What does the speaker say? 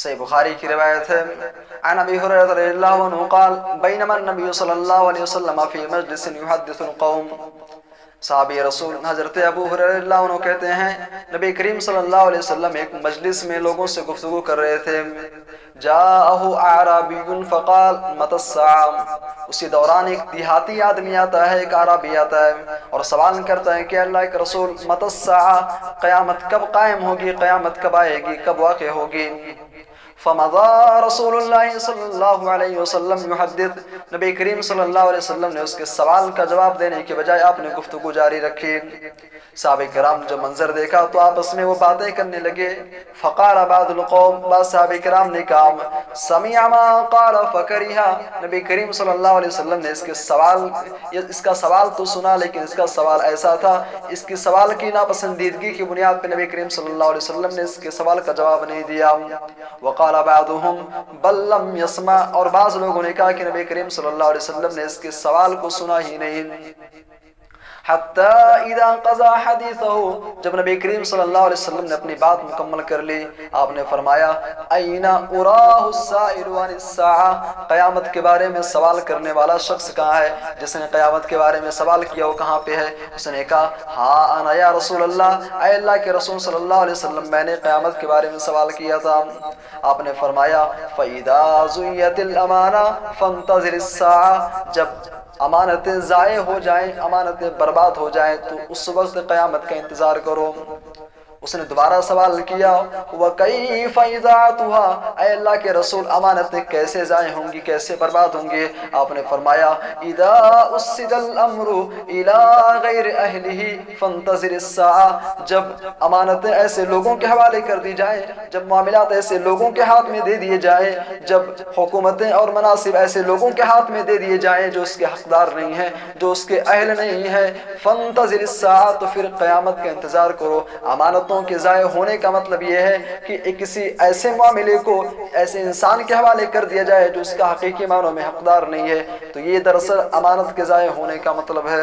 صحیح بخاری کی روایت ہے عن ابی ہریرہ رضی اللہ عنہ قال بینما النبی صلی اللہ علیہ وسلم فی مجلس یحدث القوم، صحابی رسول حضرت ابو ہریرہ رضی اللہ عنہ کہتے ہیں نبی کریم صلی اللہ علیہ وسلم ایک مجلس میں لوگوں سے گفتگو کر رہے تھے، جاءہ اعرابی فقال متی الساعہ، اسی دوران ایک دیہاتی آدمی آتا ہے، ایک عربی آتا ہے اور سوال کرتا ہے کہ اللہ کے رسول متی الساعہ، قیامت کب قائم ہوگی، قیامت کب آئے گی، کب واقع ہوگی؟ فمضى رسول اللہ صلی اللہ علیہ وسلم یحدث، نبی کریم صلی اللہ علیہ وسلم نے اس کے سوال کا جواب دینے کے بجائے آپ نے گفتگو جاری رکھی۔ صحابہ کرام جب منظر دیکھا تو آپس میں وہ باتیں کرنے لگے۔ فقال بعض القوم، بعض صحابہ کرام نے کہا سمع ما قال فکرہ، نبی کریم صلی اللہ علیہ وسلم نے اس کا سوال تو سنا لیکن اس کا سوال ایسا تھا، اس کی سوال کی ناپسندیدگی کی بنیاد پہ نبی کریم صلی اللہ علیہ وسلم نے اس کے سوال کا جواب نہیں دیا۔ وقال بعضهم بل لم يسمع، اور بعض لوگوں نے کہا کہ نبی کریم صلی اللہ علیہ وسلم نے اس کے سوال کو سنا ہی نہیں۔ حتی اذا قضا حدیثہ، جب نبی کریم صلی اللہ علیہ وسلم نے اپنی بات مکمل کر لی، آپ نے فرمایا این اراہ السائل عن الساعہ، قیامت کے بارے میں سوال کرنے والا شخص کہاں ہے؟ جس نے قیامت کے بارے میں سوال کیا وہ کہاں پہ ہے؟ اس نے کہا ہاں انا یا رسول اللہ، اے اللہ کے رسول صلی اللہ علیہ وسلم میں نے قیامت کے بارے میں سوال کیا تھا۔ آپ نے فرمایا فَإِذَا زُيَّتِ الْأَمَانَةُ فَانْتَظِرِ السَّاعَةَ، جب امانتیں ضائع ہو جائیں، امانتیں برباد ہو جائیں تو اس وقت قیامت کا انتظار کرو۔ اس نے دوبارہ سوال کیا وَكَيْفَ إِذَاعَتُهَا، اے اللہ کے رسول امانتیں کیسے ضائع ہوں گی، کیسے برباد ہوں گی؟ آپ نے فرمایا اِذَا أُسِّدَ الْأَمْرُ إِلَىٰ غَيْرِ أَهْلِهِ فَانْتَظِرِ السَّاعَةَ، جب امانتیں ایسے لوگوں کے حوالے کر دی جائیں، جب معاملات ایسے لوگوں کے ہاتھ میں دے دیے جائیں، جب حکومتیں اور مناصب ایسے لوگوں کے ہاتھ میں دے دیے جائیں جو اس کے حقدار نہیں ہیں، جو اس کے اہل نہیں ہیں، فَانْتَظِرِ السَّاعَةَ، تو پھر قیامت کا انتظار کرو۔ امانتوں کے ضائع ہونے کا مطلب یہ ہے کہ کسی ایسے معاملے کو ایسے انسان کے حوالے کر دیا جائے جو اس کا حقیقی معنوں میں حقدار نہیں ہے، تو یہ دراصل امانت کے ضائع ہونے کا مطلب ہے۔